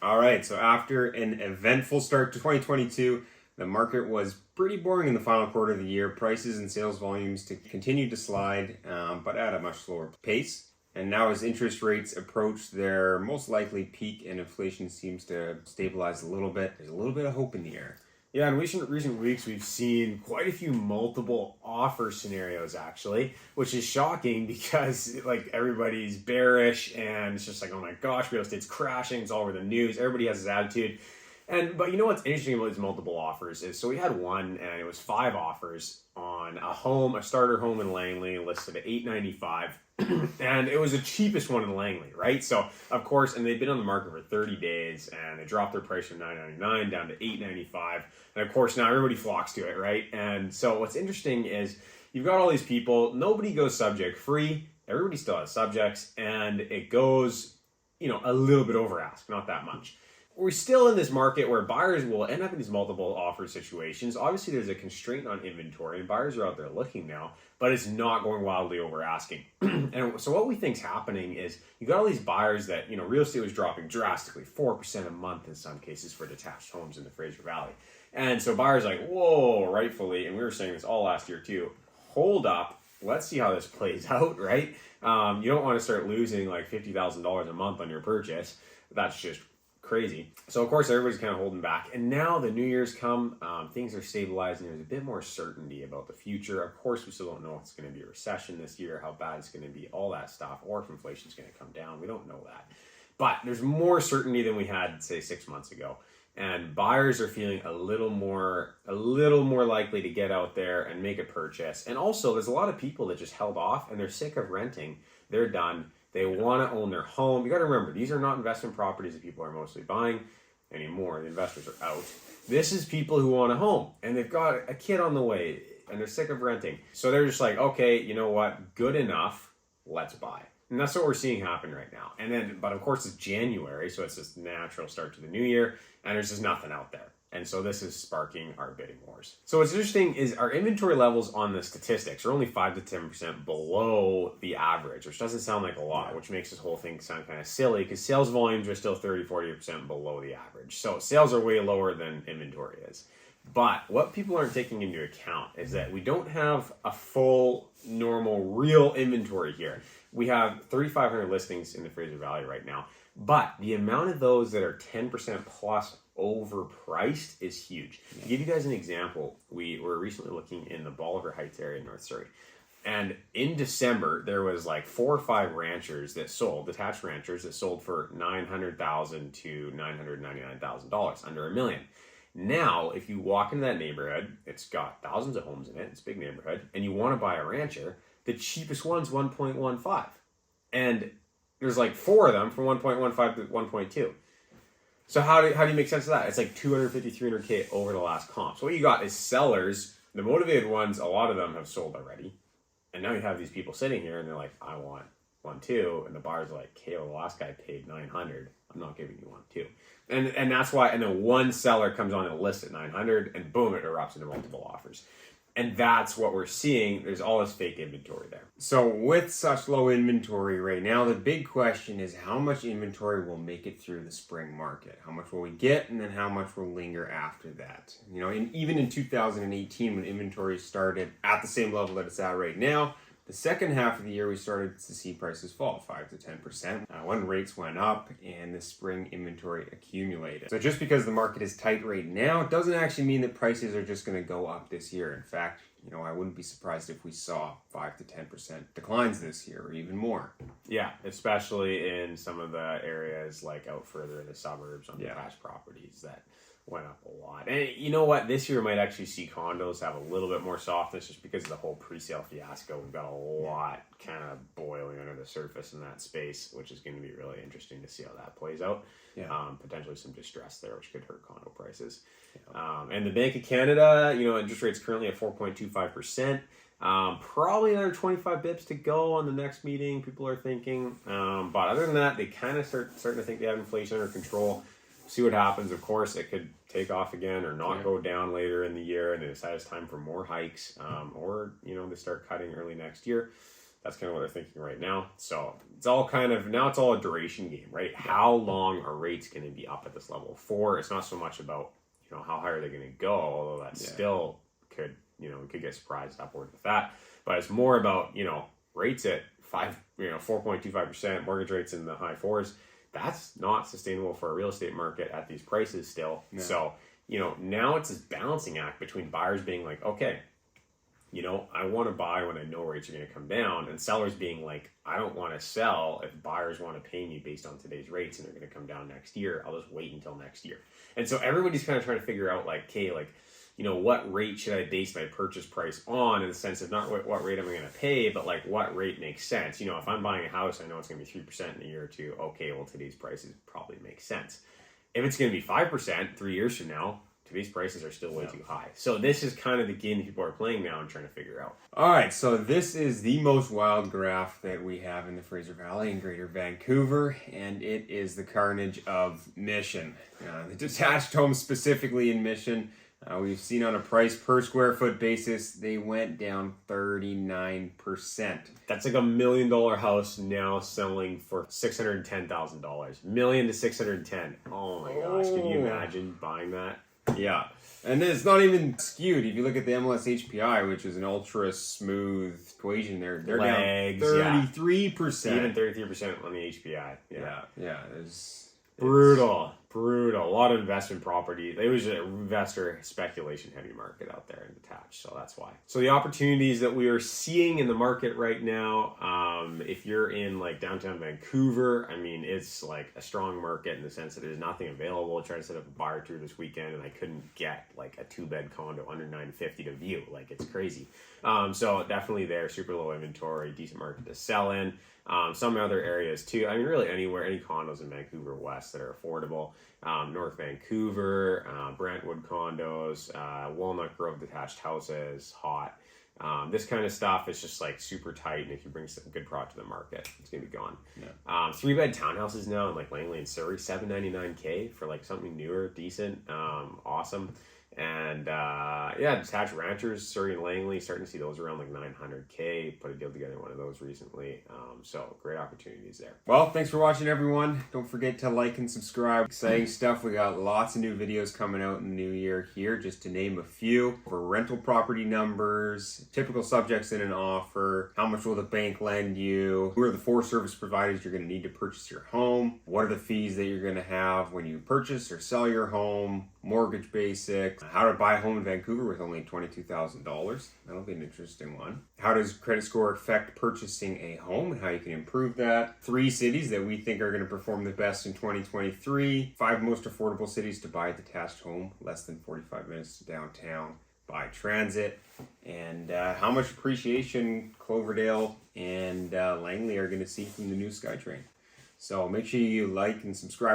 All right, so after an eventful start to 2022, the market was pretty boring in the final quarter of the year. Prices and sales volumes to continue to slide, but at a much slower pace. And now as interest rates approach their most likely peak and inflation seems to stabilize a little bit, there's a little bit of hope in the air. Yeah, in recent weeks, we've seen quite a few multiple offer scenarios, actually, which is shocking because like everybody's bearish and it's just like, oh my gosh, real estate's crashing. It's all over the news. Everybody has this attitude. But you know what's interesting about these multiple offers is, so we had one, and it was 5 offers on a starter home in Langley, listed at $895, and it was the cheapest one in Langley, right? So of course, and they've been on the market for 30 days, and they dropped their price from $999 down to $895, and of course now everybody flocks to it, right? And so what's interesting is you've got all these people, nobody goes subject free, everybody still has subjects, and it goes, a little bit over ask, not that much. We're still in this market where buyers will end up in these multiple offer situations. Obviously, there's a constraint on inventory, and buyers are out there looking now, but it's not going wildly over asking. And so what we think is happening is you got all these buyers that, real estate was dropping drastically, 4% a month in some cases for detached homes in the Fraser Valley. And so buyers are like, whoa, rightfully, and we were saying this all last year too, hold up, let's see how this plays out, right? You don't want to start losing like $50,000 a month on your purchase. That's just crazy. So of course everybody's kind of holding back, and now the New Year's come, things are stabilizing. There's a bit more certainty about the future. Of course, we still don't know if it's going to be a recession this year, how bad it's going to be, all that stuff, or if inflation's going to come down. We don't know that, but there's more certainty than we had, say, 6 months ago, and buyers are feeling a little more likely to get out there and make a purchase. And also, there's a lot of people that just held off and they're sick of renting. They're done. They want to own their home. You got to remember, these are not investment properties that people are mostly buying anymore. The investors are out. This is people who want a home, and they've got a kid on the way, and they're sick of renting. So they're just like, okay, you know what? Good enough. Let's buy. And that's what we're seeing happen right now. And then, but of course, it's January, so it's this natural start to the new year, and there's just nothing out there. And so this is sparking our bidding wars. So what's interesting is our inventory levels on the statistics are only 5 to 10% below the average, which doesn't sound like a lot, which makes this whole thing sound kind of silly because sales volumes are still 30, 40% below the average. So sales are way lower than inventory is. But what people aren't taking into account is that we don't have a full, normal, real inventory here. We have 3,500 listings in the Fraser Valley right now, but the amount of those that are 10% plus overpriced is huge. To give you guys an example, we were recently looking in the Bolivar Heights area in North Surrey, and in December there was like 4 or 5 ranchers that sold, detached ranchers that sold for $900,000 to $999,000, under $1 million. Now, if you walk into that neighborhood, it's got thousands of homes in it, it's a big neighborhood, and you want to buy a rancher, the cheapest one's 1.15, and there's like 4 of them from 1.15 to 1.2. So how do you make sense of that? It's like 250, 300K over the last comp. So what you got is sellers, the motivated ones, a lot of them have sold already. And now you have these people sitting here and they're like, I want 1.2. And the buyers are like, okay, well, the last guy paid 900. I'm not giving you 1.2. And that's why, and then one seller comes on and lists at 900 and boom, it erupts into multiple offers. And that's what we're seeing. There's all this fake inventory there. So with such low inventory right now, the big question is how much inventory will make it through the spring market? How much will we get, and then how much will linger after that? Even in 2018, when inventory started at the same level that it's at right now, the second half of the year, we started to see prices fall 5 to 10% when rates went up and the spring inventory accumulated. So just because the market is tight right now doesn't actually mean that prices are just going to go up this year. In fact, I wouldn't be surprised if we saw 5 to 10% declines this year or even more. Yeah, especially in some of the areas like out further in the suburbs on detached properties that went up a lot. And you know what? This year might actually see condos have a little bit more softness just because of the whole pre-sale fiasco. We've got a lot kind of boiling under the surface in that space, which is going to be really interesting to see how that plays out. Potentially some distress there, which could hurt condo prices. And the Bank of Canada, interest rates currently at 4.25%. Probably another 25 bips to go on the next meeting, people are thinking. But other than that, they kind of starting to think they have inflation under control. See what happens. Of course, it could take off again or not go down later in the year, and they decide it's time for more hikes, or they start cutting early next year. That's kind of what they're thinking right now. So it's all kind of, now it's all a duration game, right? How long are rates going to be up at this level for? It's not so much about, you know, how high are they going to go, although that still could, you know, we could get surprised upward with that. But it's more about, you know, rates at 4.25%, mortgage rates in the high fours. That's not sustainable for a real estate market at these prices still. No. So, you know, now it's this balancing act between buyers being like, okay, you know, I want to buy when I know rates are going to come down, and sellers being like, I don't want to sell if buyers want to pay me based on today's rates and they're going to come down next year. I'll just wait until next year. And so everybody's kind of trying to figure out like, okay, like, you know, what rate should I base my purchase price on, in the sense of not what rate am I going to pay, but like what rate makes sense. You know, if I'm buying a house, I know it's going to be 3% in a year or two. Okay, well, today's prices probably make sense. If it's going to be 5% 3 years from now, today's prices are still way too high. So this is kind of the game that people are playing now and trying to figure out. All right, so this is the most wild graph that we have in the Fraser Valley in Greater Vancouver, and it is the carnage of Mission. The detached homes specifically in Mission, we've seen on a price per square foot basis, they went down 39%. That's like $1 million house now selling for $610,000. $1 million to $610,000. Oh my gosh, can you imagine buying that? Yeah. And it's not even skewed. If you look at the MLS HPI, which is an ultra smooth equation, they're Legs, down 33%. Even 33% on the HPI. Yeah. It's brutal. A lot of investment property. It was an investor speculation heavy market out there in detached, so that's why. So the opportunities that we are seeing in the market right now, if you're in like downtown Vancouver, I mean, it's like a strong market in the sense that there's nothing available. I tried to set up a buyer tour this weekend and I couldn't get like a 2-bed condo under $950 to view. Like, it's crazy. So definitely there, super low inventory, decent market to sell in. Some other areas too. I mean, really anywhere, any condos in Vancouver West that are affordable. North Vancouver, Brentwood condos, Walnut Grove detached houses, hot. This kind of stuff is just like super tight, and if you bring some good product to the market, it's gonna be gone. 3-bed townhouses now in like Langley and Surrey, $799K for like something newer, decent, awesome. And detached ranchers, Surrey and Langley, starting to see those around like $900K. Put a deal together, one of those recently. So great opportunities there. Well, thanks for watching, everyone. Don't forget to like and subscribe. Exciting stuff. We got lots of new videos coming out in the new year here, just to name a few. For rental property numbers, typical subjects in an offer, how much will the bank lend you, who are the 4 service providers you're going to need to purchase your home, what are the fees that you're going to have when you purchase or sell your home, mortgage basics, how to buy a home in Vancouver with only $22,000. That'll be an interesting one. How does credit score affect purchasing a home and how you can improve that? 3 cities that we think are going to perform the best in 2023. 5 most affordable cities to buy a detached home, less than 45 minutes to downtown by transit. And how much appreciation Cloverdale and Langley are going to see from the new SkyTrain. So make sure you like and subscribe.